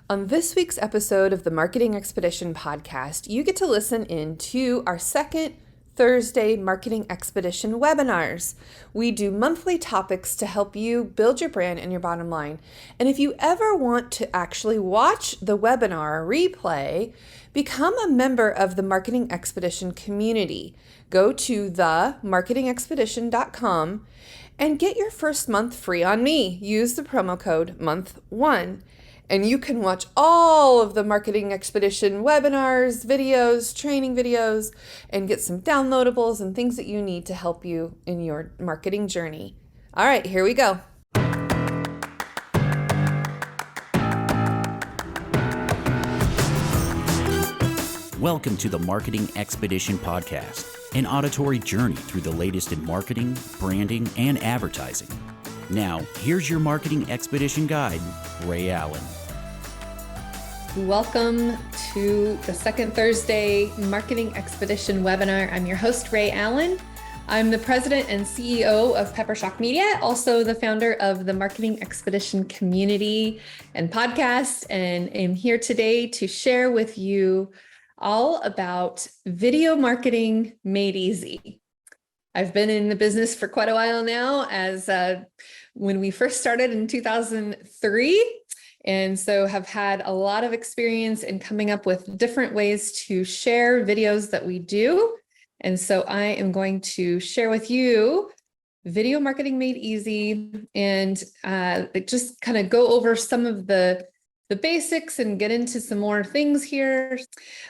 On this week's episode of the Marketing Expedition podcast, you get to listen in to our second Thursday Marketing Expedition webinars. We do monthly topics to help you build your brand and your bottom line. And if you ever want to actually watch the webinar replay, become a member of the Marketing Expedition community. Go to themarketingexpedition.com and get your first month free on me. Use the promo code MONTH1. And you can watch all of the Marketing Expedition webinars, videos, training videos, and get some downloadables and things that you need to help you in your marketing journey. All right, here we go. Welcome to the Marketing Expedition podcast, an auditory journey through the latest in marketing, branding, and advertising. Now, here's your Marketing Expedition guide, Rhea Allen. Welcome to the second Thursday Marketing Expedition webinar. I'm your host, Rhea Allen. I'm the president and CEO of Pepper Shock Media, also the founder of the Marketing Expedition community and podcast, and am here today to share with you all about video marketing made easy. I've been in the business for quite a while now, as when we first started in 2003. And so have had a lot of experience in coming up with different ways to share videos that we do. And so I am going to share with you video marketing made easy and just kind of go over some of the basics and get into some more things here.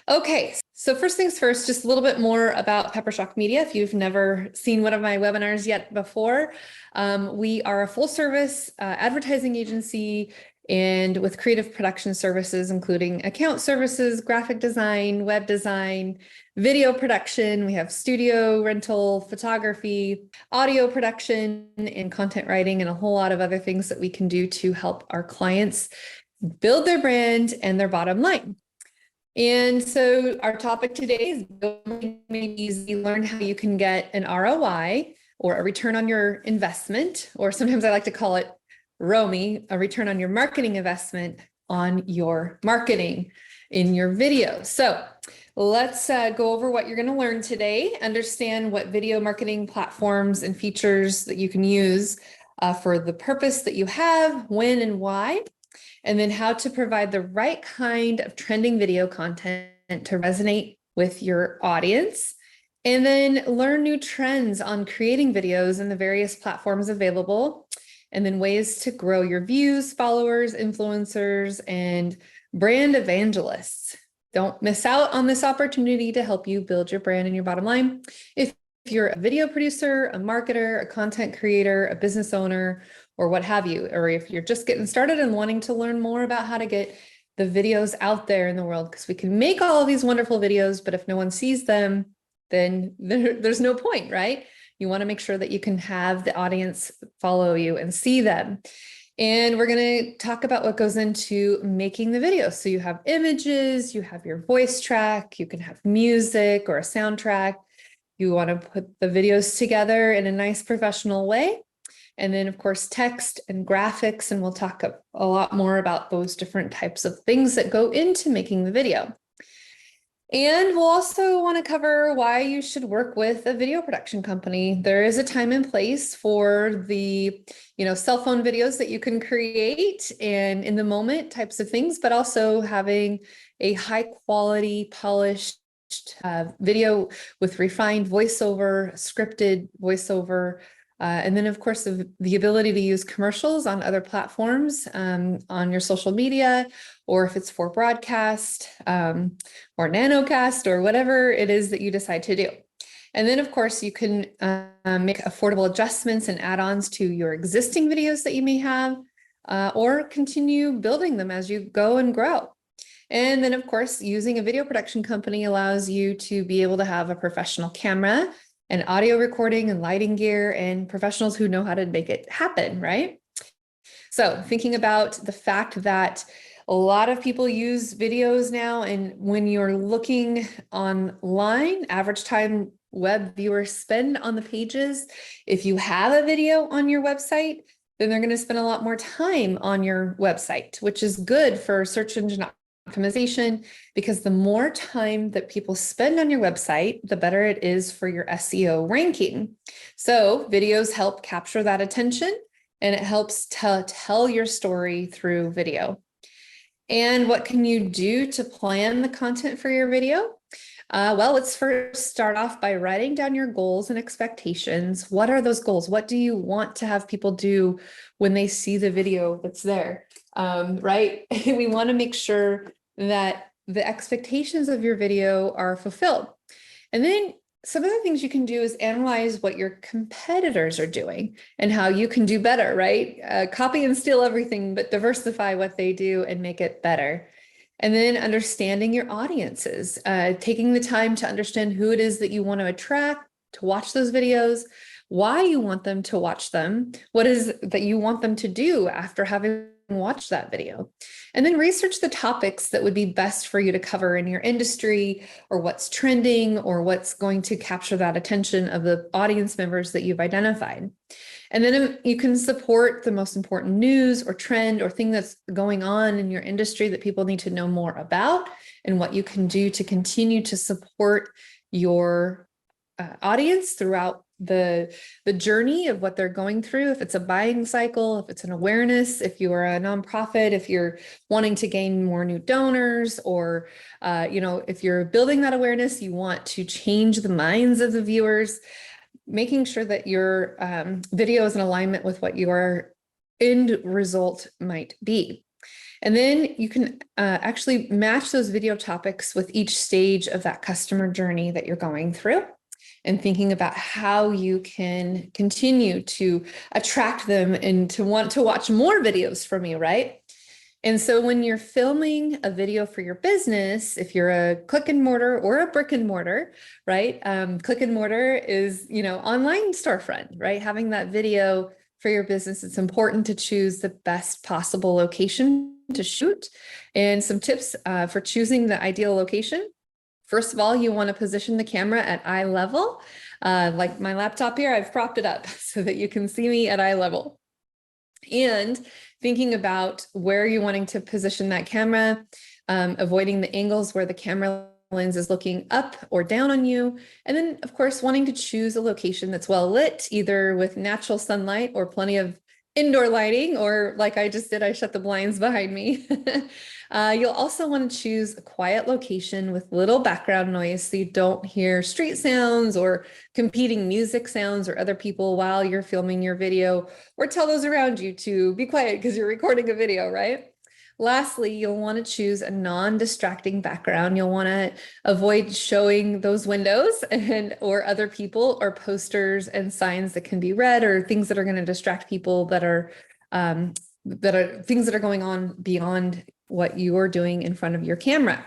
Okay, so first things first, just a little bit more about Pepper Shock Media. If you've never seen one of my webinars yet before, we are a full service advertising agency and with creative production services, including account services, graphic design, web design, video production. We have studio rental, photography, audio production, and content writing, and a whole lot of other things that we can do to help our clients build their brand and their bottom line. And so our topic today is Made Easy. Learn how you can get an ROI, or a return on your investment, or sometimes I like to call it ROMI, a return on your marketing investment on your marketing in your video. So let's go over what you're going to learn today, understand what video marketing platforms and features that you can use for the purpose that you have, when and why, and then how to provide the right kind of trending video content to resonate with your audience. And then learn new trends on creating videos and the various platforms available. And then ways to grow your views, followers, influencers, and brand evangelists. Don't miss out on this opportunity to help you build your brand and your bottom line. If you're a video producer, a marketer, a content creator, a business owner, or what have you, or if you're just getting started and wanting to learn more about how to get the videos out there in the world, because we can make all of these wonderful videos, but if no one sees them, then there's no point, right? You want to make sure that you can have the audience follow you and see them. And we're going to talk about what goes into making the video. So you have images, you have your voice track, you can have music or a soundtrack. You want to put the videos together in a nice professional way. And then, of course, text and graphics. And we'll talk a lot more about those different types of things that go into making the video. And we'll also want to cover why you should work with a video production company. There is a time and place for the, cell phone videos that you can create and in the moment types of things, but also having a high quality, polished video with refined voiceover, scripted voiceover, and then, of course, the ability to use commercials on other platforms, on your social media, or if it's for broadcast or nanocast or whatever it is that you decide to do. And then, of course, you can make affordable adjustments and add-ons to your existing videos that you may have, or continue building them as you go and grow. And then, of course, using a video production company allows you to be able to have a professional camera and audio recording and lighting gear and professionals who know how to make it happen, right? So thinking about the fact that a lot of people use videos now, and when you're looking online, average time web viewers spend on the pages, if you have a video on your website, then they're going to spend a lot more time on your website, which is good for search engine optimization, because the more time that people spend on your website, the better it is for your SEO ranking. So videos help capture that attention, and it helps to tell your story through video. And what can you do to plan the content for your video? Well, let's first start off by writing down your goals and expectations. What are those goals? What do you want to have people do when they see the video that's there? Right? We want to make sure that the expectations of your video are fulfilled. And then some of the things you can do is analyze what your competitors are doing and how you can do better, right? Copy and steal everything, but diversify what they do and make it better. And then understanding your audiences, taking the time to understand who it is that you want to attract to watch those videos, why you want them to watch them, what is that you want them to do after having watched that video. And then research the topics that would be best for you to cover in your industry, or what's trending, or what's going to capture that attention of the audience members that you've identified. And then you can support the most important news or trend or thing that's going on in your industry that people need to know more about, and what you can do to continue to support your audience throughout the journey of what they're going through. If it's a buying cycle, if it's an awareness, if you are a nonprofit, if you're wanting to gain more new donors, or if you're building that awareness, you want to change the minds of the viewers, making sure that your video is in alignment with what your end result might be. And then you can actually match those video topics with each stage of that customer journey that you're going through, and thinking about how you can continue to attract them and to want to watch more videos from you, right? And so when you're filming a video for your business, if you're a click and mortar or a brick and mortar, right? Click and mortar is, online storefront, right? Having that video for your business, it's important to choose the best possible location to shoot. And some tips for choosing the ideal location. First of all, you want to position the camera at eye level. Like my laptop here, I've propped it up so that you can see me at eye level. And thinking about where you're wanting to position that camera, avoiding the angles where the camera lens is looking up or down on you. And then, of course, wanting to choose a location that's well lit, either with natural sunlight or plenty of indoor lighting, or like I just did, I shut the blinds behind me. You'll also want to choose a quiet location with little background noise, so you don't hear street sounds or competing music sounds or other people while you're filming your video, or tell those around you to be quiet because you're recording a video, right? Lastly, you'll want to choose a non-distracting background. You'll want to avoid showing those windows or other people or posters and signs that can be read, or things that are going to distract people that are things that are going on beyond what you're doing in front of your camera.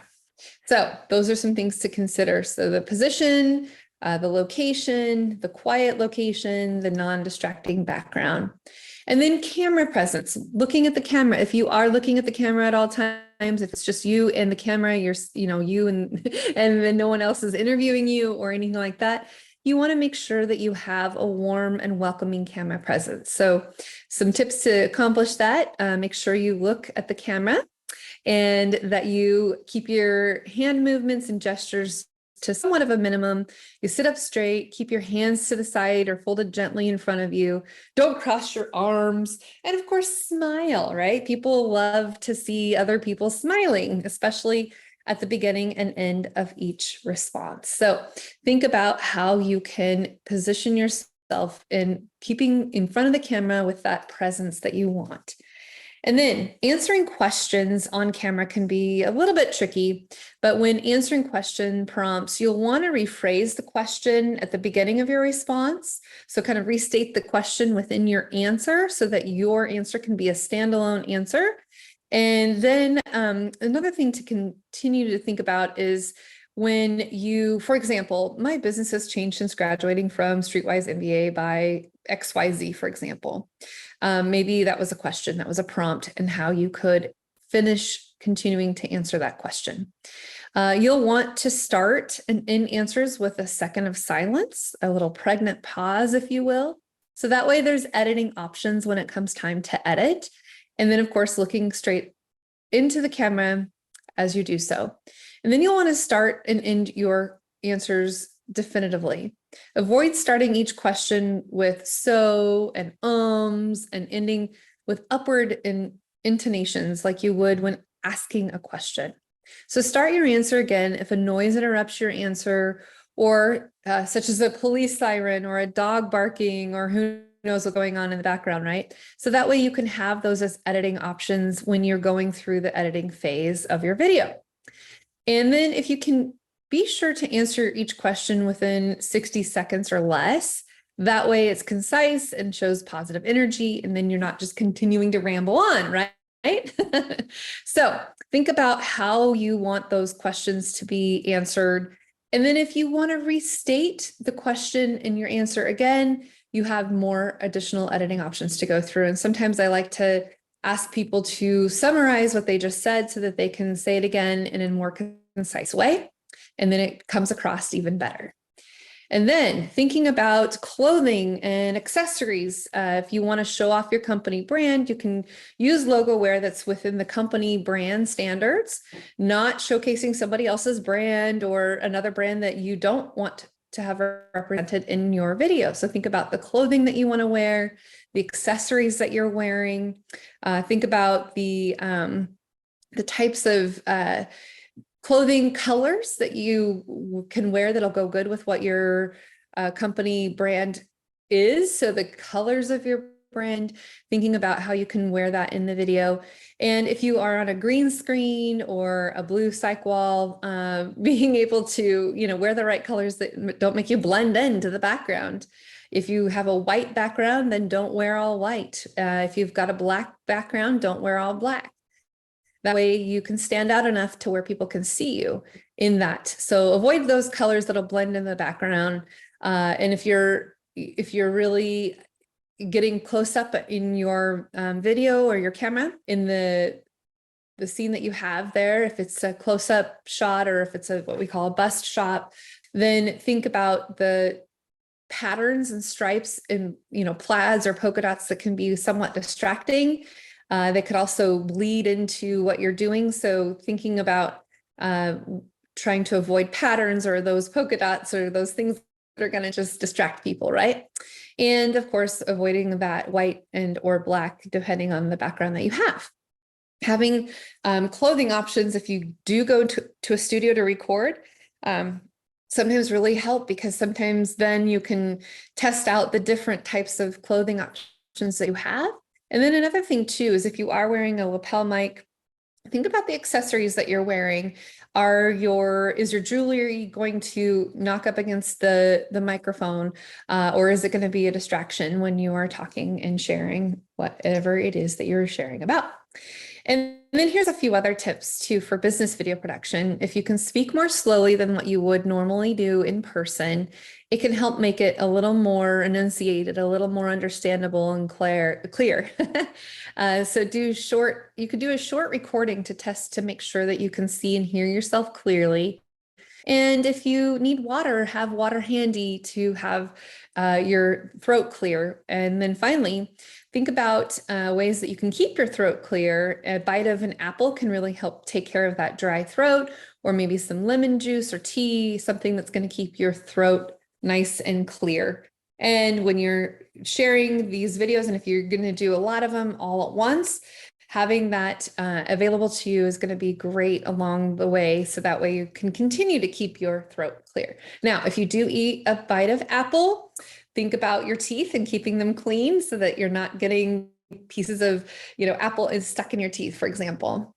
So those are some things to consider. So the position, the location, the quiet location, the non-distracting background. And then camera presence, looking at the camera. If you are looking at the camera at all times, if it's just you and the camera, you and then no one else is interviewing you or anything like that, you want to make sure that you have a warm and welcoming camera presence. So some tips to accomplish that: make sure you look at the camera, and that you keep your hand movements and gestures to somewhat of a minimum. You sit up straight, keep your hands to the side or folded gently in front of you. Don't cross your arms. And of course, smile, right? People love to see other people smiling, especially at the beginning and end of each response. So think about how you can position yourself in keeping in front of the camera with that presence that you want. And then answering questions on camera can be a little bit tricky, but when answering question prompts, you'll want to rephrase the question at the beginning of your response. So kind of restate the question within your answer so that your answer can be a standalone answer. And then another thing to continue to think about is when you, for example, my business has changed since graduating from Streetwise MBA by XYZ, for example. Maybe that was a question, that was a prompt, and how you could finish continuing to answer that question. You'll want to start and end answers with a second of silence, a little pregnant pause, if you will. So that way there's editing options when it comes time to edit. And then of course, looking straight into the camera as you do so. And then you'll want to start and end your answers definitively. Avoid starting each question with so and ums and ending with upward intonations like you would when asking a question. So start your answer again if a noise interrupts your answer, or such as a police siren or a dog barking or who knows what's going on in the background, right? So that way you can have those as editing options when you're going through the editing phase of your video. And then if you can be sure to answer each question within 60 seconds or less, that way it's concise and shows positive energy, and then you're not just continuing to ramble on, right? So think about how you want those questions to be answered. And then if you want to restate the question in your answer again, you have more additional editing options to go through. And sometimes I like to ask people to summarize what they just said so that they can say it again in a more concise way. And then it comes across even better. And then thinking about clothing and accessories, if you want to show off your company brand, you can use logo wear that's within the company brand standards, not showcasing somebody else's brand or another brand that you don't want to have represented in your video. So think about the clothing that you want to wear, the accessories that you're wearing. Think about the types of clothing colors that you can wear that'll go good with what your company brand is. So the colors of your brand, thinking about how you can wear that in the video. And if you are on a green screen or a blue cyc wall, being able to, wear the right colors that don't make you blend into the background. If you have a white background, then don't wear all white. If you've got a black background, don't wear all black. That way you can stand out enough to where people can see you in that. So avoid those colors that'll blend in the background. And if you're really getting close up in your video or your camera in the scene that you have there, if it's a close-up shot or if it's what we call a bust shot, then think about the patterns and stripes and plaids or polka dots that can be somewhat distracting. They could also bleed into what you're doing. So thinking about trying to avoid patterns or those polka dots or those things that are going to just distract people, right? And of course, avoiding that white and or black, depending on the background that you have. Having clothing options, if you do go to a studio to record, sometimes really help, because sometimes then you can test out the different types of clothing options that you have. And then another thing too is if you are wearing a lapel mic, think about the accessories that you're wearing. Is your jewelry going to knock up against the microphone, or is it going to be a distraction when you are talking and sharing whatever it is that you're sharing about? And then here's a few other tips too for business video production. If you can speak more slowly than what you would normally do in person, it can help make it a little more enunciated, a little more understandable and clear. So you could do a short recording to test to make sure that you can see and hear yourself clearly. And if you need water, have water handy to have your throat clear. And then finally, think about ways that you can keep your throat clear. A bite of an apple can really help take care of that dry throat, or maybe some lemon juice or tea, something that's going to keep your throat nice and clear. And when you're sharing these videos, and if you're going to do a lot of them all at once, having that available to you is going to be great along the way. So that way you can continue to keep your throat clear. Now, if you do eat a bite of apple, think about your teeth and keeping them clean so that you're not getting pieces of, apple is stuck in your teeth, for example.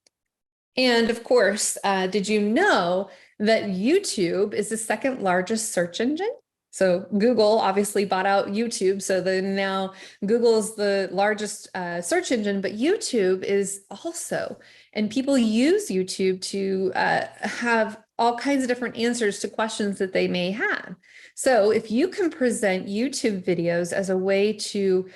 And of course, did you know that YouTube is the second largest search engine? So Google obviously bought out YouTube. So then now Google is the largest search engine, but YouTube is also, and people use YouTube to have all kinds of different answers to questions that they may have. So if you can present YouTube videos as a way to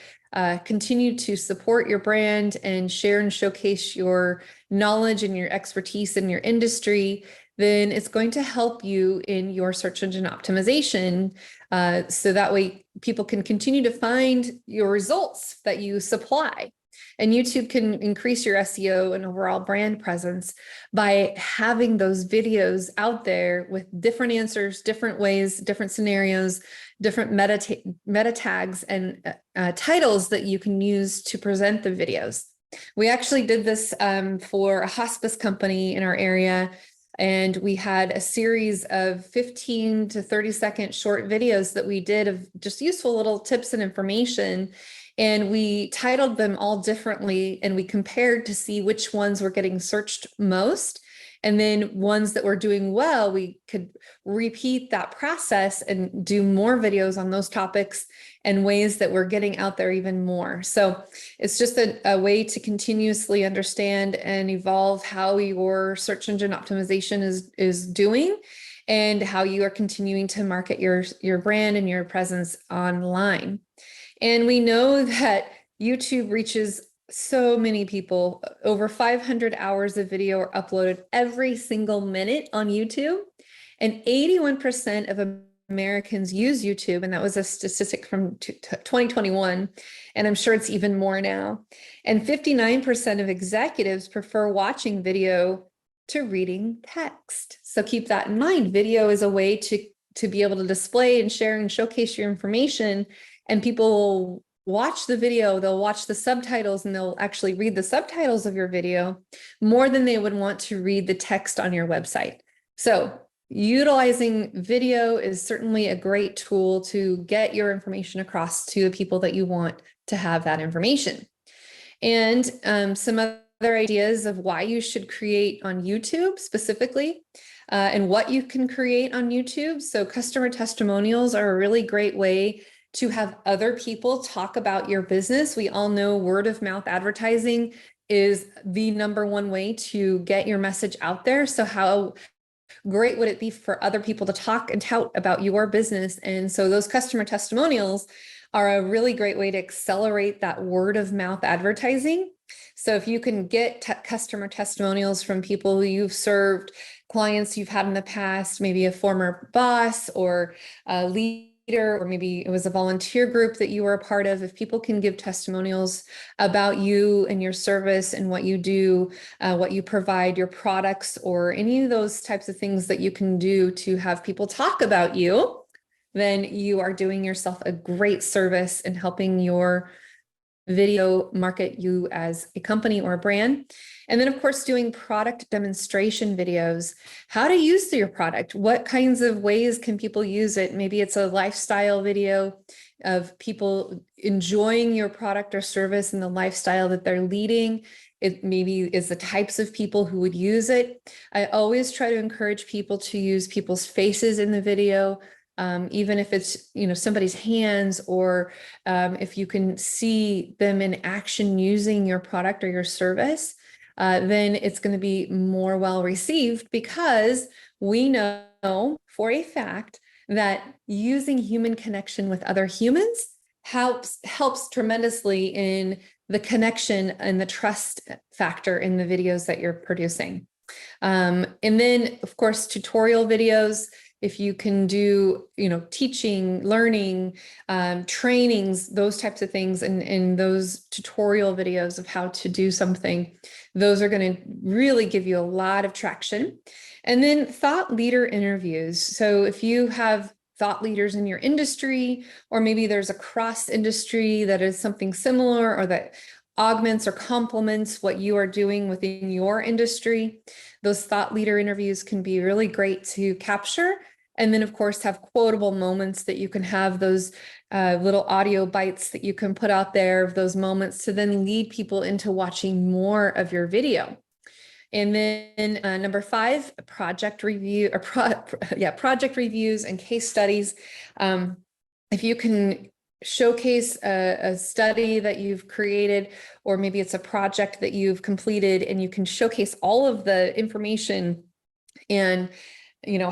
continue to support your brand and share and showcase your knowledge and your expertise in your industry, then it's going to help you in your search engine optimization. So that way people can continue to find your results that you supply. And YouTube can increase your SEO and overall brand presence by having those videos out there with different answers, different ways, different scenarios, different meta tags and titles that you can use to present the videos. We actually did this for a hospice company in our area, and we had a series of 15 to 30-second short videos that we did of just useful little tips and information. And we titled them all differently, and we compared to see which ones were getting searched most. And then ones that were doing well, we could repeat that process and do more videos on those topics and ways that we're getting out there even more. So it's just a way to continuously understand and evolve how your search engine optimization is doing and how you are continuing to market your brand and your presence online. And we know that YouTube reaches so many people. Over 500 hours of video are uploaded every single minute on YouTube. And 81% of Americans use YouTube. And that was a statistic from 2021. And I'm sure it's even more now. And 59% of executives prefer watching video to reading text. So keep that in mind. Video is a way to be able to display and share and showcase your information. And people will watch the video, they'll watch the subtitles, and they'll actually read the subtitles of your video more than they would want to read the text on your website. So utilizing video is certainly a great tool to get your information across to the people that you want to have that information. And some other ideas of why you should create on YouTube specifically, and what you can create on YouTube. So customer testimonials are a really great way to have other people talk about your business. We all know word of mouth advertising is the #1 way to get your message out there. So how great would it be for other people to talk and tout about your business? And so those customer testimonials are a really great way to accelerate that word of mouth advertising. So if you can get customer testimonials from people who you've served, clients you've had in the past, maybe a former boss or a leader, or maybe it was a volunteer group that you were a part of, if people can give testimonials about you and your service and what you do, what you provide, your products, or any of those types of things that you can do to have people talk about you, then you are doing yourself a great service in helping your video market you as a company or a brand. And then of course, doing product demonstration videos, how to use your product, what kinds of ways can people use it? Maybe it's a lifestyle video of people enjoying your product or service and the lifestyle that they're leading. It maybe is the types of people who would use it. I always try to encourage people to use people's faces in the video. Even if it's, somebody's hands, or if you can see them in action using your product or your service, then it's going to be more well received, because we know for a fact that using human connection with other humans helps tremendously in the connection and the trust factor in the videos that you're producing. And then, of course, tutorial videos. If you can do, teaching, learning, trainings, those types of things, and those tutorial videos of how to do something, those are going to really give you a lot of traction. And then thought leader interviews. So if you have thought leaders in your industry, or maybe there's a cross industry that is something similar, or that augments or complements what you are doing within your industry, those thought leader interviews can be really great to capture. And then, of course, have quotable moments that you can have, those little audio bites that you can put out there of those moments to then lead people into watching more of your video. And then number 5, project review, or project reviews and case studies. If you can showcase a study that you've created, or maybe it's a project that you've completed, and you can showcase all of the information and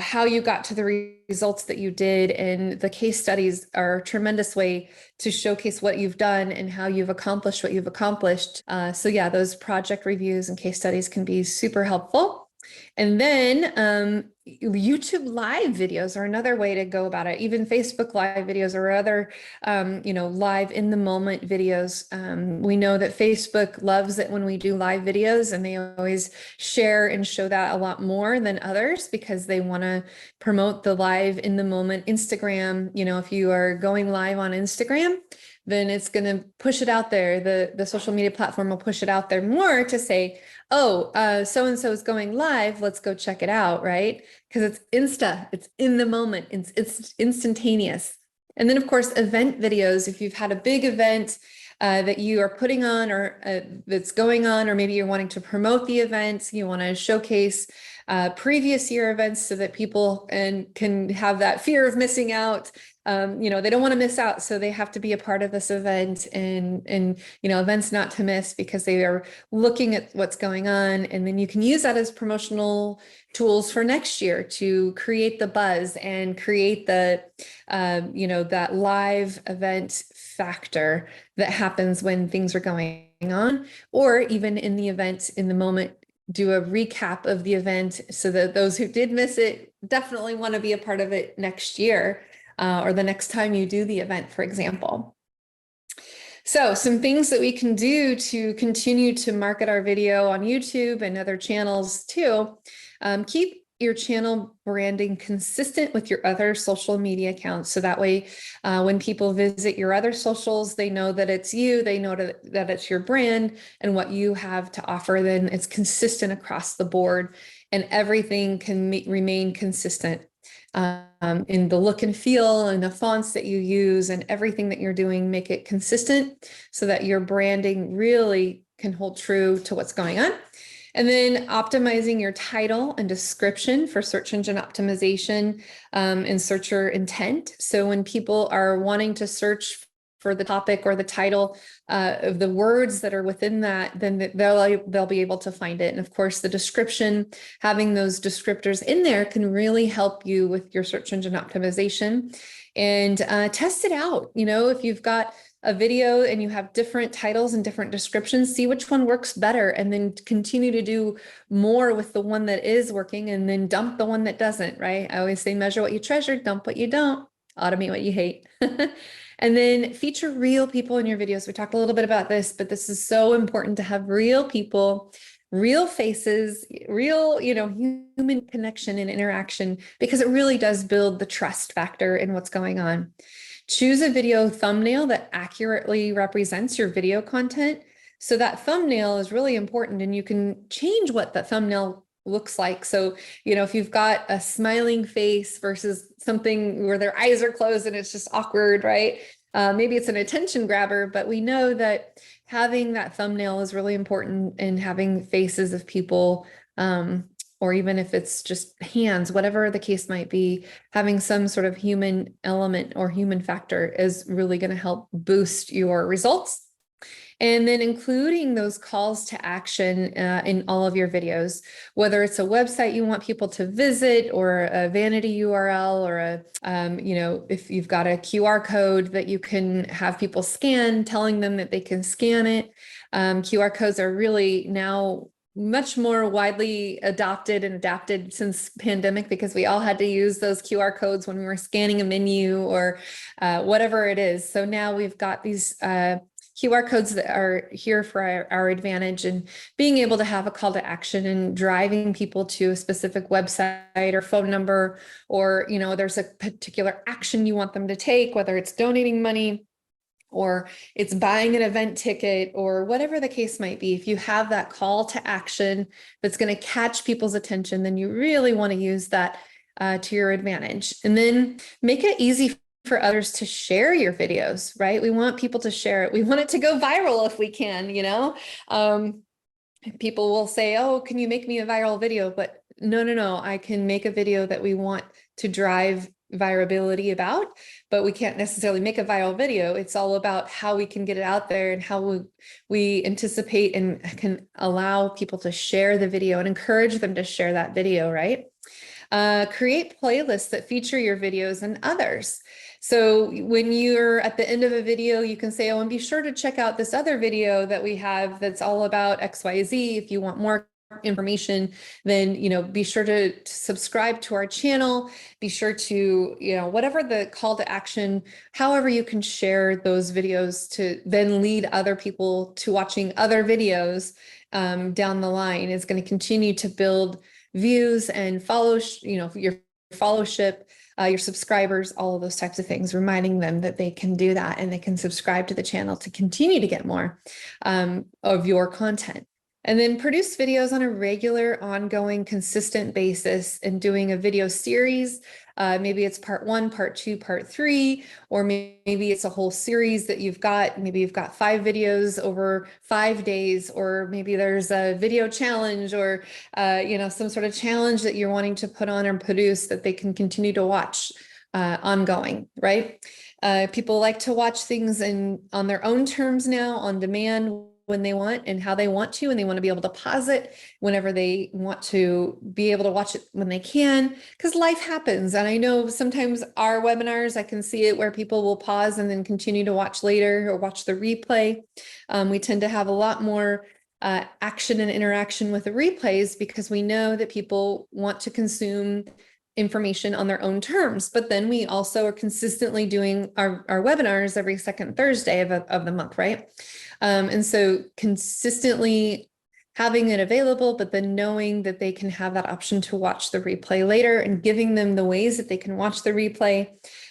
how you got to the results that you did. And the case studies are a tremendous way to showcase what you've done and how you've accomplished what you've accomplished. So yeah, those project reviews and case studies can be super helpful. And then YouTube live videos are another way to go about it. Even Facebook live videos or other, live in the moment videos. We know that Facebook loves it when we do live videos, and they always share and show that a lot more than others because they want to promote the live in the moment. Instagram, if you are going live on Instagram, then it's going to push it out there. The social media platform will push it out there more to say, oh, so-and-so is going live, let's go check it out, right? Because it's in the moment, it's instantaneous. And then of course, event videos, if you've had a big event that you are putting on or that's going on, or maybe you're wanting to promote the event, you want to showcase previous year events so that people can have that fear of missing out. They don't want to miss out, so they have to be a part of this event and events not to miss because they are looking at what's going on. And then you can use that as promotional tools for next year to create the buzz and create that live event factor that happens when things are going on, or even in the event in the moment, do a recap of the event so that those who did miss it definitely want to be a part of it next year. Or the next time you do the event, for example. So some things that we can do to continue to market our video on YouTube and other channels too. Keep your channel branding consistent with your other social media accounts. So that way, when people visit your other socials, they know that it's you, they know that it's your brand and what you have to offer. Then it's consistent across the board and everything can remain consistent. In the look and feel and the fonts that you use and everything that you're doing, make it consistent so that your branding really can hold true to what's going on. And then optimizing your title and description for search engine optimization and searcher intent. So when people are wanting to search for the topic or the title of the words that are within that, then they'll be able to find it. And of course, the description, having those descriptors in there can really help you with your search engine optimization. And test it out. If you've got a video and you have different titles and different descriptions, see which one works better, and then continue to do more with the one that is working, and then dump the one that doesn't, right? I always say measure what you treasure, dump what you don't, automate what you hate. And then feature real people in your videos. We talked a little bit about this, but this is so important to have real people, real faces, real, human connection and interaction, because it really does build the trust factor in what's going on. Choose a video thumbnail that accurately represents your video content. So that thumbnail is really important, and you can change what the thumbnail looks like. So, if you've got a smiling face versus something where their eyes are closed and it's just awkward, right? Maybe it's an attention grabber, but we know that having that thumbnail is really important, and having faces of people, or even if it's just hands, whatever the case might be, having some sort of human element or human factor is really going to help boost your results. And then including those calls to action in all of your videos, whether it's a website you want people to visit, or a vanity URL, or if you've got a QR code that you can have people scan, telling them that they can scan it. QR codes are really now much more widely adopted and adapted since pandemic, because we all had to use those QR codes when we were scanning a menu or whatever it is. So now we've got these QR codes that are here for our advantage, and being able to have a call to action and driving people to a specific website or phone number, or, there's a particular action you want them to take, whether it's donating money or it's buying an event ticket or whatever the case might be. If you have that call to action that's going to catch people's attention, then you really want to use that to your advantage. And then make it easy for others to share your videos, right? We want people to share it. We want it to go viral if we can, people will say, oh, can you make me a viral video? But no, I can make a video that we want to drive virability about, but we can't necessarily make a viral video. It's all about how we can get it out there and how we anticipate and can allow people to share the video and encourage them to share that video, right? Create playlists that feature your videos and others. So when you're at the end of a video, you can say, oh, and be sure to check out this other video that we have that's all about XYZ if you want more information, then, be sure to subscribe to our channel. Be sure to, whatever the call to action, however you can share those videos to then lead other people to watching other videos down the line is going to continue to build views and your followship, your subscribers, all of those types of things, reminding them that they can do that and they can subscribe to the channel to continue to get more of your content. And then produce videos on a regular, ongoing, consistent basis and doing a video series. Maybe it's part 1, part 2, part 3, or maybe it's a whole series that you've got. Maybe you've got 5 videos over 5 days, or maybe there's a video challenge or, some sort of challenge that you're wanting to put on or produce that they can continue to watch ongoing, right? People like to watch things on their own terms now, on demand, when they want and how they want to, and they want to be able to pause it whenever they want to be able to watch it when they can, because life happens. And I know sometimes our webinars, I can see it where people will pause and then continue to watch later or watch the replay. We tend to have a lot more action and interaction with the replays because we know that people want to consume information on their own terms. But then we also are consistently doing our webinars every second Thursday of the month, right? And so consistently having it available, but then knowing that they can have that option to watch the replay later and giving them the ways that they can watch the replay,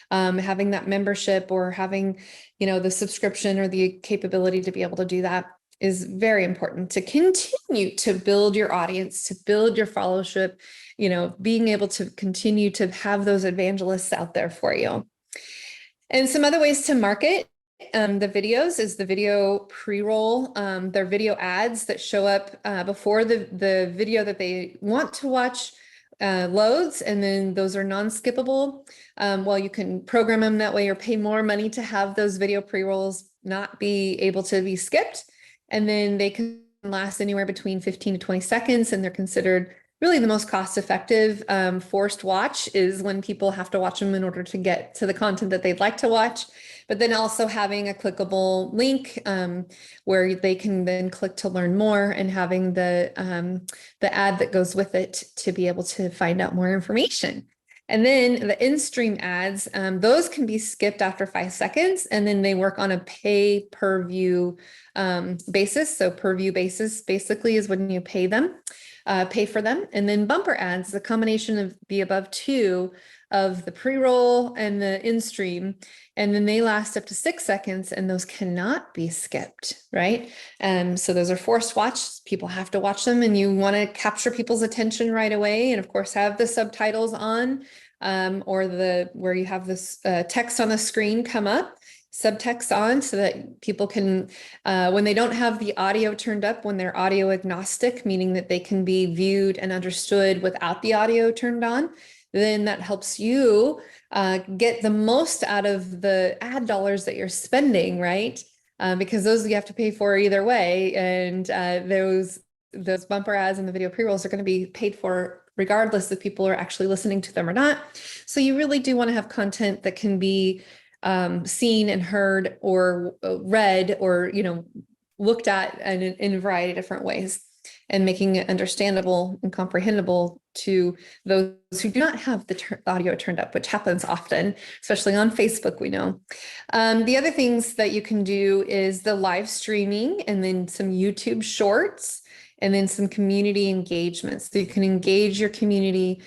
having that membership or having, the subscription or the capability to be able to do that is very important to continue to build your audience, to build your followership, being able to continue to have those evangelists out there for you. And some other ways to market the videos is the video pre-roll. They're video ads that show up before the video that they want to watch loads, and then those are non-skippable. Well, you can program them that way or pay more money to have those video pre-rolls not be able to be skipped. And then they can last anywhere between 15 to 20 seconds, and they're considered really the most cost-effective. Forced watch is when people have to watch them in order to get to the content that they'd like to watch, but then also having a clickable link where they can then click to learn more, and having the ad that goes with it to be able to find out more information. And then the in-stream ads, those can be skipped after 5 seconds, and then they work on a pay per view basis. So per view basis basically is when you pay for them. And then bumper ads, the combination of the above two of the pre-roll and the in-stream, and then they last up to 6 seconds, and those cannot be skipped, right? So those are forced watch. People have to watch them, and you want to capture people's attention right away. And of course, have the subtitles on, or where you have this text on the screen come up, subtext on, so that people can, when they don't have the audio turned up, when they're audio agnostic, meaning that they can be viewed and understood without the audio turned on, then that helps you get the most out of the ad dollars that you're spending, right? Because those you have to pay for either way. And those bumper ads and the video pre-rolls are going to be paid for regardless if people are actually listening to them or not. So you really do want to have content that can be seen and heard or read or, looked at in a variety of different ways, and making it understandable and comprehensible to those who do not have the audio turned up, which happens often, especially on Facebook, we know. The other things that you can do is the live streaming, and then some YouTube shorts, and then some community engagements. So you can engage your community,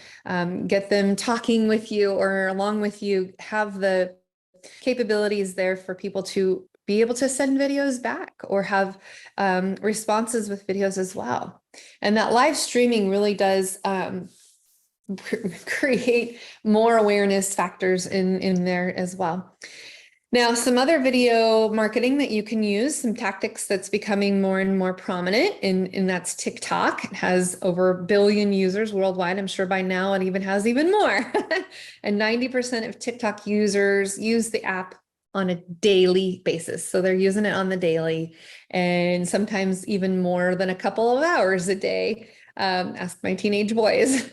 get them talking with you or along with you, have the capabilities there for people to be able to send videos back or have responses with videos as well. And that live streaming really does create more awareness factors in there as well. Now, some other video marketing that you can use, some tactics that's becoming more and more prominent, and that's TikTok. It has over 1 billion users worldwide. I'm sure by now it even has even more. And 90% of TikTok users use the app on a daily basis. So they're using it on the daily, and sometimes even more than a couple of hours a day. Ask my teenage boys.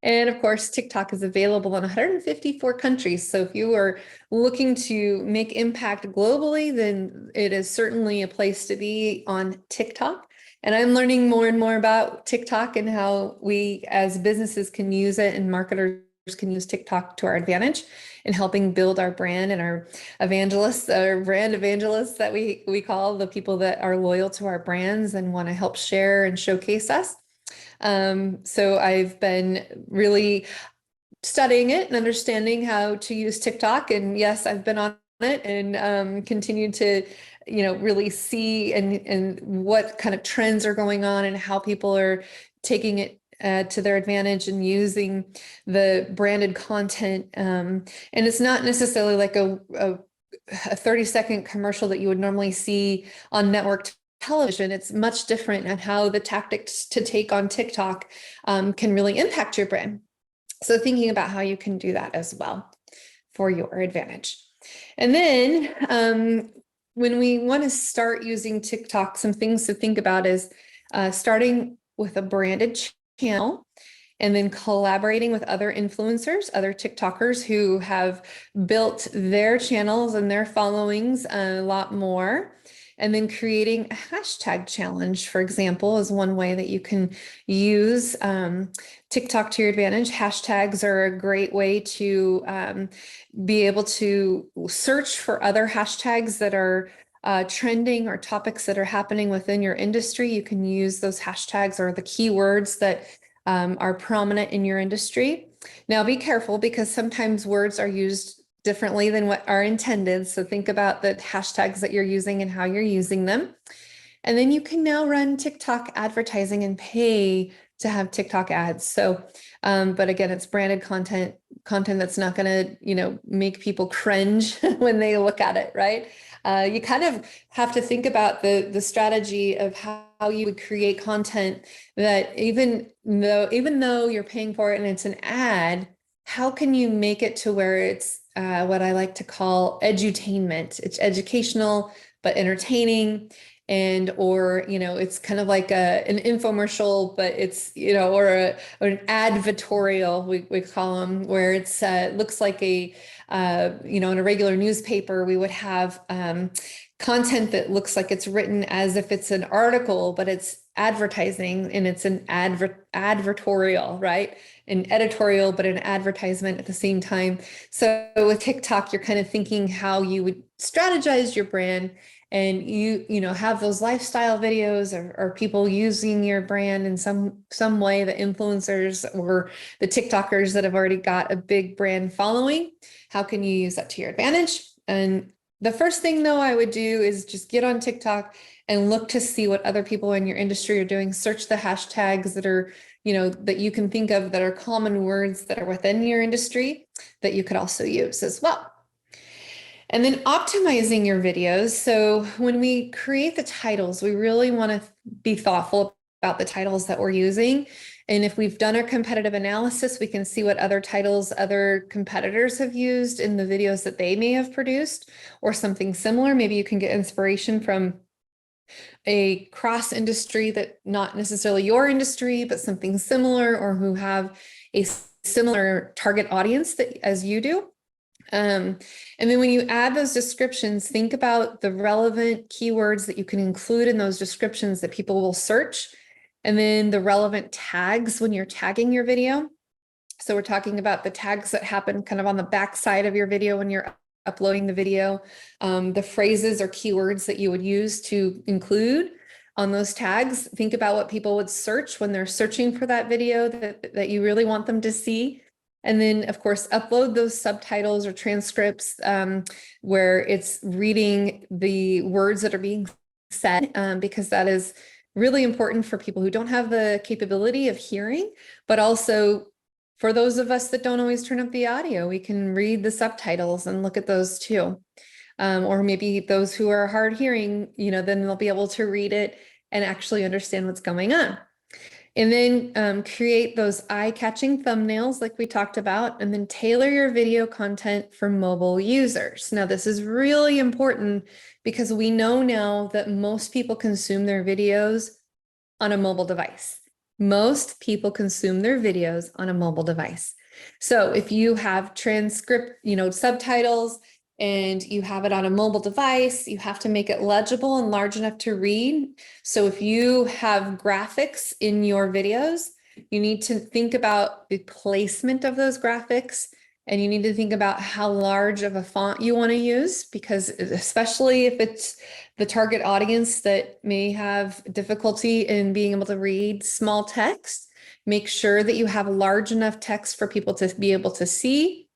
And of course, TikTok is available in 154 countries. So if you are looking to make impact globally, then it is certainly a place to be on TikTok. And I'm learning more and more about TikTok and how we as businesses can use it and marketers can use TikTok to our advantage in helping build our brand and our evangelists, our brand evangelists that we call the people that are loyal to our brands and want to help share and showcase us. So I've been really studying it and understanding how to use TikTok. And yes, I've been on it and continue to, really see and what kind of trends are going on and how people are taking it to their advantage and using the branded content. And it's not necessarily like a 30-second commercial that you would normally see on network television. It's much different at how the tactics to take on TikTok can really impact your brand. So thinking about how you can do that as well for your advantage. And then when we want to start using TikTok, some things to think about is starting with a branded channel and then collaborating with other influencers, other TikTokers who have built their channels and their followings a lot more. And then creating a hashtag challenge, for example, is one way that you can use TikTok to your advantage. Hashtags are a great way to be able to search for other hashtags that are trending or topics that are happening within your industry. You can use those hashtags or the keywords that are prominent in your industry. Now, be careful because sometimes words are used differently than what are intended. So think about the hashtags that you're using and how you're using them. And then you can now run TikTok advertising and pay to have TikTok ads. So, but again, it's branded content that's not going to, make people cringe when they look at it, right? You kind of have to think about the strategy of how you would create content that even though you're paying for it and it's an ad, how can you make it to where it's what I like to call edutainment? It's educational, but entertaining. Or it's kind of like an infomercial, but it's, or an advertorial, we call them, where it's looks like in a regular newspaper, we would have content that looks like it's written as if it's an article, but it's advertising and it's an advertorial, right? An editorial, but an advertisement at the same time. So with TikTok, you're kind of thinking how you would strategize your brand and you have those lifestyle videos or people using your brand in some way, the influencers or the TikTokers that have already got a big brand following. How can you use that to your advantage? And the first thing though I would do is just get on TikTok and look to see what other people in your industry are doing. Search the hashtags that are, that you can think of that are common words that are within your industry that you could also use as well. And then optimizing your videos. So when we create the titles, we really want to be thoughtful about the titles that we're using. And if we've done our competitive analysis, we can see what other titles other competitors have used in the videos that they may have produced or something similar. Maybe you can get inspiration from a cross industry that not necessarily your industry, but something similar or who have a similar target audience that as you do. And then when you add those descriptions, think about the relevant keywords that you can include in those descriptions that people will search, and then the relevant tags when you're tagging your video. So we're talking about the tags that happen kind of on the back side of your video when you're uploading the video, the phrases or keywords that you would use to include on those tags. Think about what people would search when they're searching for that video that you really want them to see. And then, of course, upload those subtitles or transcripts where it's reading the words that are being said, because that is really important for people who don't have the capability of hearing, but also for those of us that don't always turn up the audio, we can read the subtitles and look at those too. Or maybe those who are hard hearing, then they'll be able to read it and actually understand what's going on. And then create those eye-catching thumbnails like we talked about, and then tailor your video content for mobile users. Now, this is really important because we know now that most people consume their videos on a mobile device. Most people consume their videos on a mobile device. So if you have transcript, subtitles and you have it on a mobile device, you have to make it legible and large enough to read. So if you have graphics in your videos, you need to think about the placement of those graphics, and you need to think about how large of a font you want to use, because especially if it's the target audience that may have difficulty in being able to read small text, make sure that you have large enough text for people to be able to see,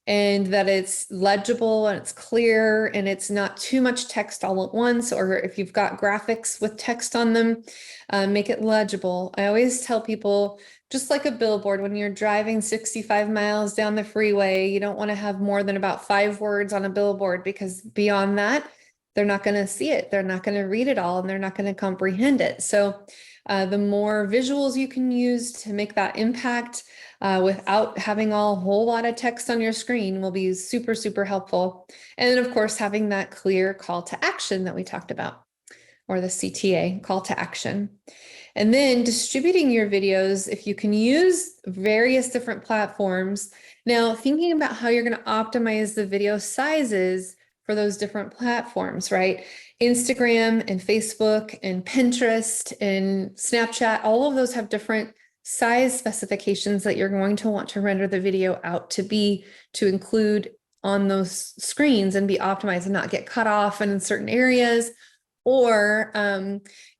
and that it's legible and it's clear and it's not too much text all at once. Or if you've got graphics with text on them, make it legible. I always tell people, just like a billboard, when you're driving 65 miles down the freeway, you don't want to have more than about 5 words on a billboard, because beyond that, they're not going to see it. They're not going to read it all, and they're not going to comprehend it. So the more visuals you can use to make that impact without having a whole lot of text on your screen will be super, super helpful. And then, of course, having that clear call to action that we talked about, or the CTA, call to action. And then distributing your videos, if you can use various different platforms. Now, thinking about how you're going to optimize the video sizes for those different platforms, right? Instagram and Facebook and Pinterest and Snapchat, all of those have different size specifications that you're going to want to render the video out to be, to include on those screens and be optimized and not get cut off in certain areas, or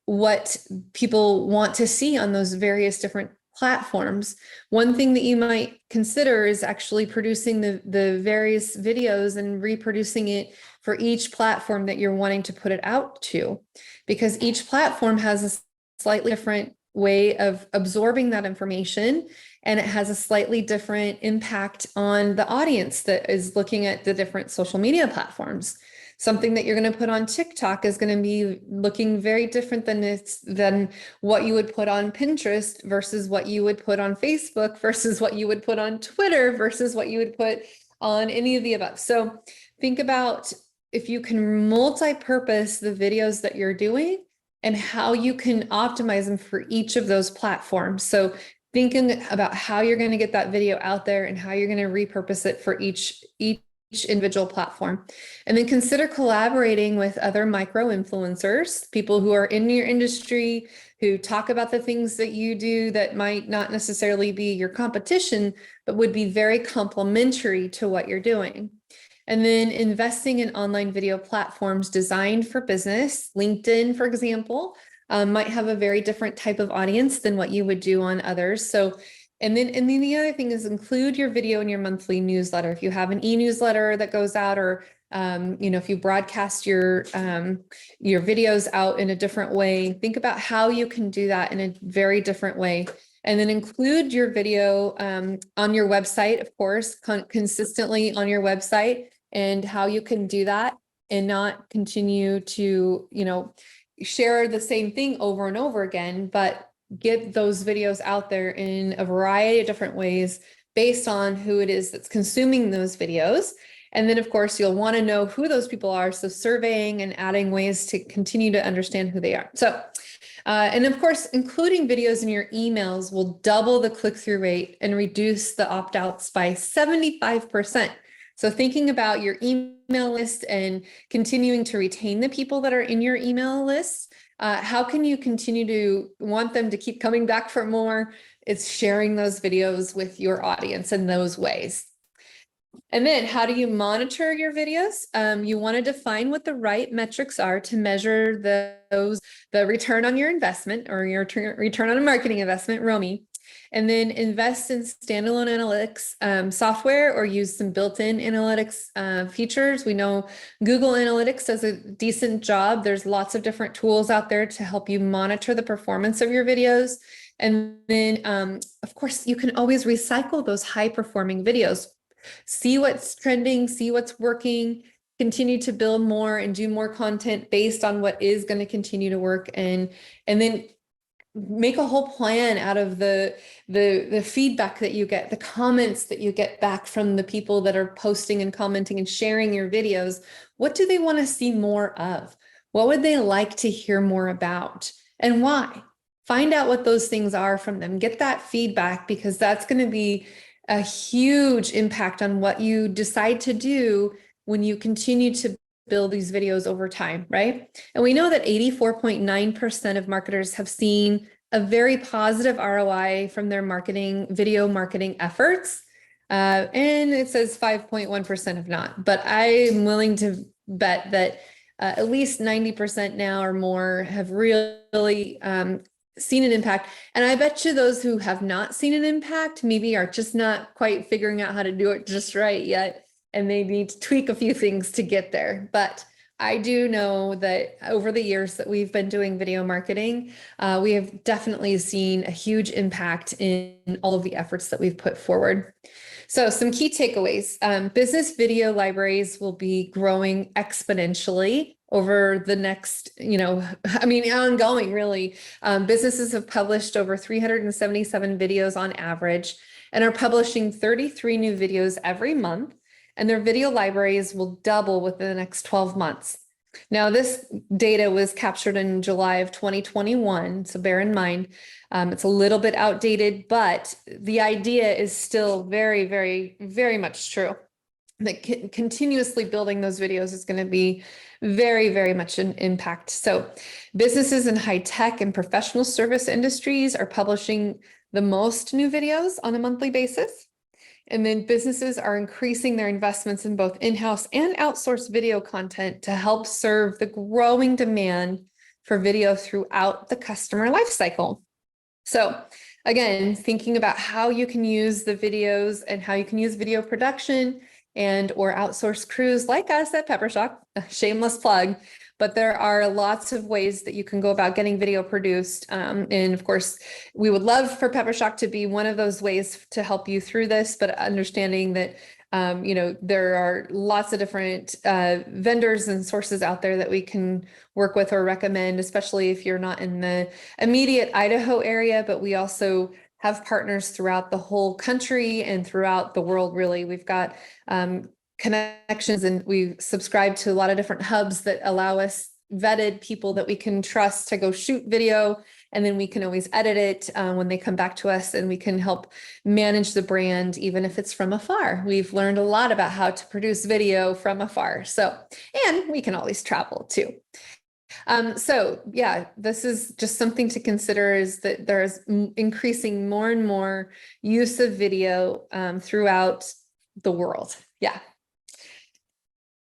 what people want to see on those various different platforms. One thing that you might consider is actually producing the various videos and reproducing it for each platform that you're wanting to put it out to, because each platform has a slightly different way of absorbing that information, and it has a slightly different impact on the audience that is looking at the different social media platforms. Something that you're going to put on TikTok is going to be looking very different than what you would put on Pinterest versus what you would put on Facebook versus what you would put on Twitter versus what you would put on any of the above. So think about if you can multi-purpose the videos that you're doing and how you can optimize them for each of those platforms. So thinking about how you're going to get that video out there and how you're going to repurpose it for each individual platform. And then consider collaborating with other micro influencers, people who are in your industry, who talk about the things that you do that might not necessarily be your competition, but would be very complementary to what you're doing. And then investing in online video platforms designed for business. LinkedIn, for example, might have a very different type of audience than what you would do on others. So, and then the other thing is include your video in your monthly newsletter. If you have an e-newsletter that goes out, or if you broadcast your videos out in a different way, think about how you can do that in a very different way. And then include your video on your website, of course, consistently on your website, and how you can do that and not continue to, share the same thing over and over again, but get those videos out there in a variety of different ways based on who it is that's consuming those videos. And then, of course, you'll want to know who those people are. So surveying and adding ways to continue to understand who they are. So and of course, including videos in your emails will double the click-through rate and reduce the opt-outs by 75%. So thinking about your email list and continuing to retain the people that are in your email list, how can you continue to want them to keep coming back for more? It's sharing those videos with your audience in those ways. And then how do you monitor your videos? You want to define what the right metrics are to measure the return on your investment, or your return on a marketing investment, ROMI, and then invest in standalone analytics software, or use some built-in analytics features. We know Google Analytics does a decent job. There's lots of different tools out there to help you monitor the performance of your videos. And then, of course, you can always recycle those high-performing videos. See what's trending, see what's working, continue to build more and do more content based on what is going to continue to work, and then make a whole plan out of the feedback that you get, the comments that you get back from the people that are posting and commenting and sharing your videos. What do they want to see more of? What would they like to hear more about, and why? Find out what those things are from them. Get that feedback, because that's going to be a huge impact on what you decide to do when you continue to build these videos over time, right? And we know that 84.9% of marketers have seen a very positive ROI from their video marketing efforts. And it says 5.1% have not, but I'm willing to bet that at least 90% now or more have really seen an impact. And I bet you those who have not seen an impact maybe are just not quite figuring out how to do it just right yet. And they need to tweak a few things to get there. But I do know that over the years that we've been doing video marketing, we have definitely seen a huge impact in all of the efforts that we've put forward. So some key takeaways. Business video libraries will be growing exponentially over the next, ongoing really. Businesses have published over 377 videos on average and are publishing 33 new videos every month. And their video libraries will double within the next 12 months. Now, this data was captured in July of 2021, so bear in mind, it's a little bit outdated, but the idea is still very, very, very much true. That continuously building those videos is going to be very, very much an impact. So businesses in high tech and professional service industries are publishing the most new videos on a monthly basis. And then businesses are increasing their investments in both in-house and outsourced video content to help serve the growing demand for video throughout the customer lifecycle. So again, thinking about how you can use the videos and how you can use video production and or outsource crews like us at PepperShock, a shameless plug, but there are lots of ways that you can go about getting video produced. And of course, we would love for PepperShock to be one of those ways to help you through this, but understanding that there are lots of different vendors and sources out there that we can work with or recommend, especially if you're not in the immediate Idaho area, but we also have partners throughout the whole country and throughout the world, really. We've got connections and we subscribe to a lot of different hubs that allow us vetted people that we can trust to go shoot video. And then we can always edit it when they come back to us, and we can help manage the brand, even if it's from afar. We've learned a lot about how to produce video from afar. So, and we can always travel too. So yeah, this is just something to consider, is that there's increasing more and more use of video throughout the world. Yeah.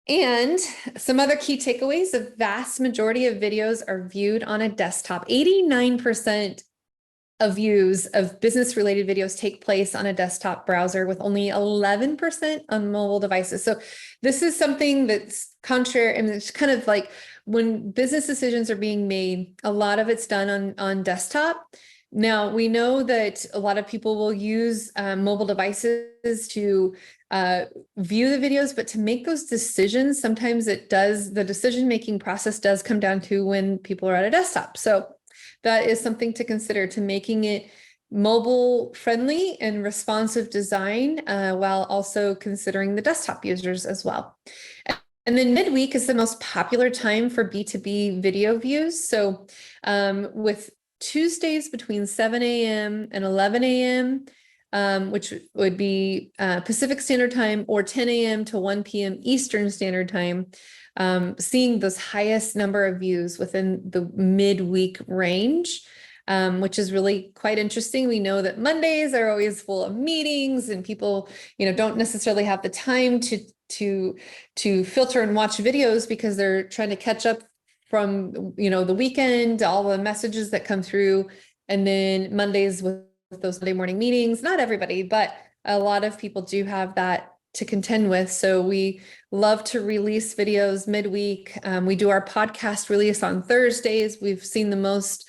And some other key takeaways: the vast majority of videos are viewed on a desktop. 89% of views of business related videos take place on a desktop browser, with only 11% on mobile devices. So this is something that's contrary, and it's kind of like when business decisions are being made, a lot of it's done on desktop. Now, we know that a lot of people will use mobile devices to view the videos, but to make those decisions, sometimes the decision-making process does come down to when people are at a desktop. So that is something to consider, to making it mobile friendly and responsive design, while also considering the desktop users as well. And then midweek is the most popular time for B2B video views. So with Tuesdays between 7 a.m. and 11 a.m., which would be Pacific Standard Time, or 10 a.m. to 1 p.m. Eastern Standard Time, seeing those highest number of views within the midweek range, which is really quite interesting. We know that Mondays are always full of meetings, and people, don't necessarily have the time to filter and watch videos because they're trying to catch up from, the weekend, all the messages that come through. And then Mondays with those Monday morning meetings, not everybody, but a lot of people do have that to contend with. So we love to release videos midweek. We do our podcast release on Thursdays. We've seen the most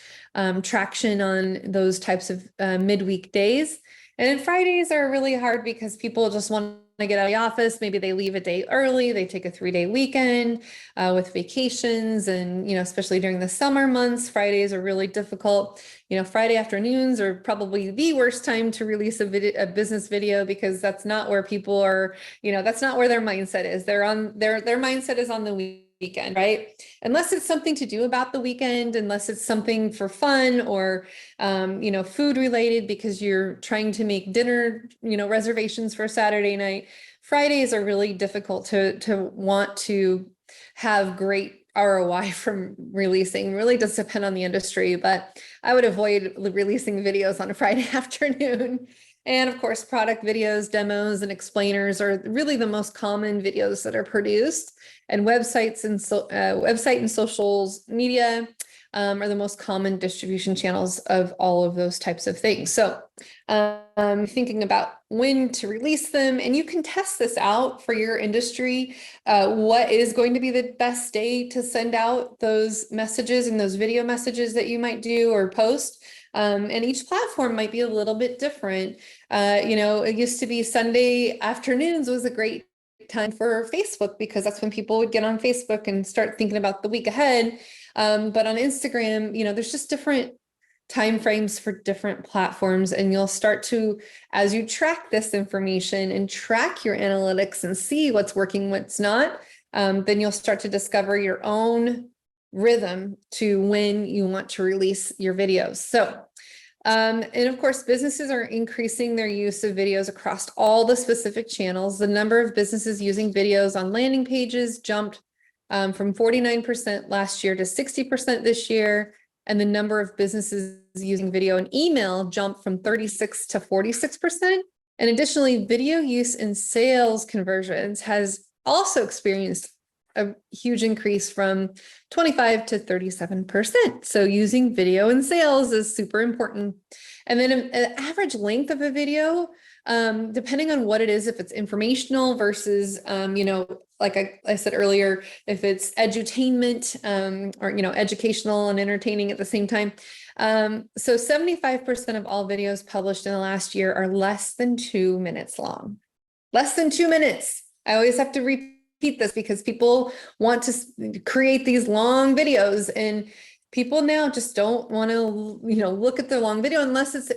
traction on those types of midweek days. And then Fridays are really hard because people just want to get out of the office. Maybe they leave a day early, they take a 3-day weekend with vacations. And, especially during the summer months, Fridays are really difficult. Friday afternoons are probably the worst time to release a business video, because that's not where people are, that's not where their mindset is. Their mindset is on the weekend, right? Unless it's something to do about the weekend, unless it's something for fun or, food related because you're trying to make dinner, reservations for Saturday night. Fridays are really difficult to want to have great ROI from releasing. Really does depend on the industry, but I would avoid releasing videos on a Friday afternoon. And of course, product videos, demos, and explainers are really the most common videos that are produced. And website and socials media are the most common distribution channels of all of those types of things. So thinking about when to release them, and you can test this out for your industry. What is going to be the best day to send out those messages and those video messages that you might do or post? And each platform might be a little bit different. It used to be Sunday afternoons was a great time for Facebook because that's when people would get on Facebook and start thinking about the week ahead. But on Instagram, there's just different time frames for different platforms, and you'll start to, as you track this information and track your analytics and see what's working, what's not, then you'll start to discover your own rhythm to when you want to release your videos. So, and of course, businesses are increasing their use of videos across all the specific channels. The number of businesses using videos on landing pages jumped from 49% last year to 60% this year. And the number of businesses using video and email jumped from 36 to 46%. And additionally, video use in sales conversions has also experienced a huge increase from 25 to 37%. So using video in sales is super important. And then an average length of a video, depending on what it is, if it's informational versus, like I said earlier, if it's edutainment or, educational and entertaining at the same time. So 75% of all videos published in the last year are less than 2 minutes long. Less than 2 minutes. I always have to repeat this because people want to create these long videos, and people now just don't want to, look at the long video unless it's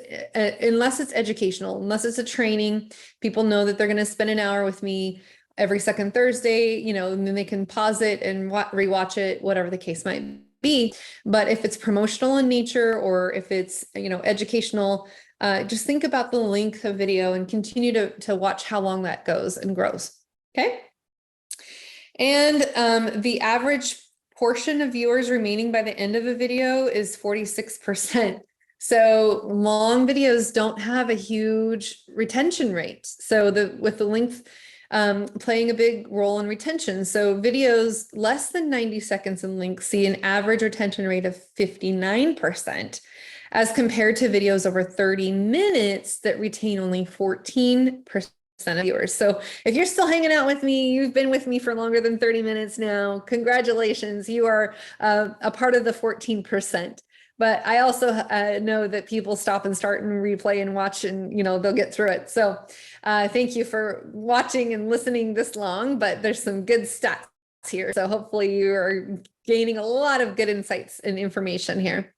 educational, unless it's a training. People know that they're going to spend an hour with me every second Thursday, and then they can pause it and rewatch it, whatever the case might be. But if it's promotional in nature or if it's, educational, just think about the length of video and continue to watch how long that goes and grows. Okay. And the average portion of viewers remaining by the end of a video is 46%. So long videos don't have a huge retention rate. So with the length playing a big role in retention. So videos less than 90 seconds in length see an average retention rate of 59%, as compared to videos over 30 minutes that retain only 14% of viewers. So if you're still hanging out with me, you've been with me for longer than 30 minutes now, congratulations, you are a part of the 14%. But I also know that people stop and start and replay and watch, and they'll get through it. So thank you for watching and listening this long, but there's some good stats here. So hopefully you are gaining a lot of good insights and information here.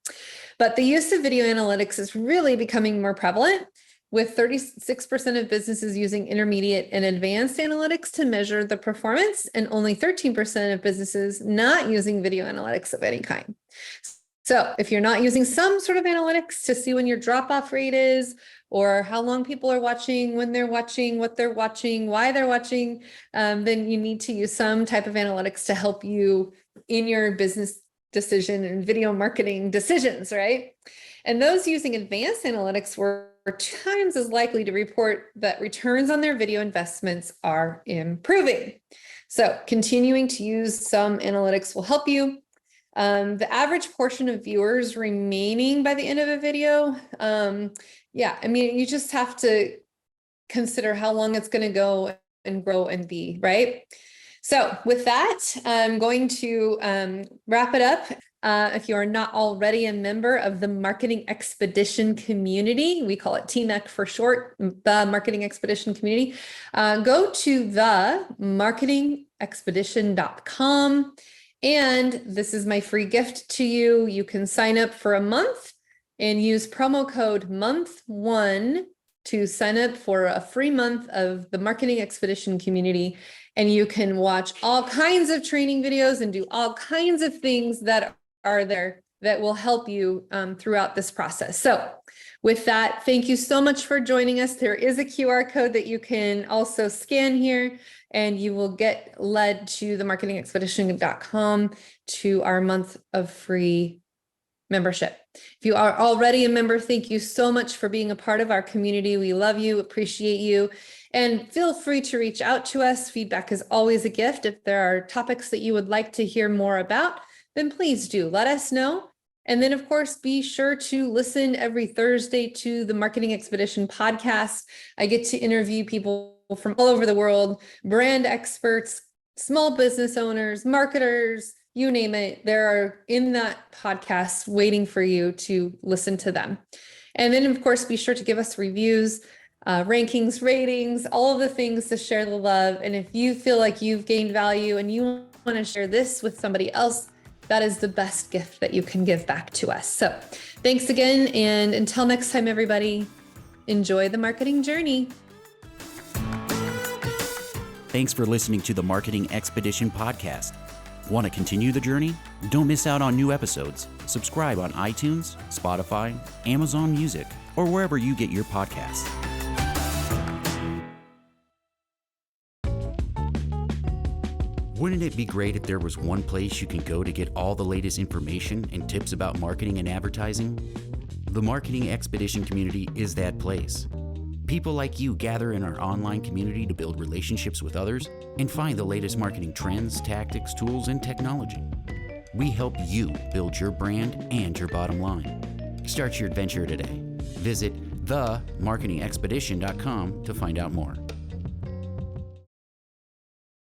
But the use of video analytics is really becoming more prevalent, with 36% of businesses using intermediate and advanced analytics to measure the performance, and only 13% of businesses not using video analytics of any kind. So if you're not using some sort of analytics to see when your drop-off rate is, or how long people are watching, when they're watching, what they're watching, why they're watching, then you need to use some type of analytics to help you in your business decision and video marketing decisions, right? And those using advanced analytics were 2 times as likely to report that returns on their video investments are improving. So continuing to use some analytics will help you. The average portion of viewers remaining by the end of a video, you just have to consider how long it's going to go and grow and be, right? So with that, I'm going to wrap it up. If you are not already a member of the Marketing Expedition community, we call it TMEC for short, the Marketing Expedition community, go to the marketingexpedition.com. And this is my free gift to you. You can sign up for a month and use promo code month1 to sign up for a free month of the Marketing Expedition community, and you can watch all kinds of training videos and do all kinds of things that are there that will help you throughout this process. So with that, thank you so much for joining us. There is a QR code that you can also scan here, and you will get led to the marketingexpedition.com to our month of free membership. If you are already a member, thank you so much for being a part of our community. We love you, appreciate you, and feel free to reach out to us. Feedback is always a gift. If there are topics that you would like to hear more about, then please do let us know. And then, of course, be sure to listen every Thursday to the Marketing Expedition podcast. I get to interview people from all over the world, brand experts, small business owners, marketers, you name it. There are in that podcast waiting for you to listen to them. And then, of course, be sure to give us reviews, rankings, ratings, all of the things to share the love. And if you feel like you've gained value and you want to share this with somebody else, that is the best gift that you can give back to us. So thanks again. And until next time, everybody, enjoy the marketing journey. Thanks for listening to the Marketing Expedition podcast. Want to continue the journey? Don't miss out on new episodes. Subscribe on iTunes, Spotify, Amazon Music, or wherever you get your podcasts. Wouldn't it be great if there was one place you can go to get all the latest information and tips about marketing and advertising? The Marketing Expedition community is that place. People like you gather in our online community to build relationships with others and find the latest marketing trends, tactics, tools, and technology. We help you build your brand and your bottom line. Start your adventure today. Visit themarketingexpedition.com to find out more.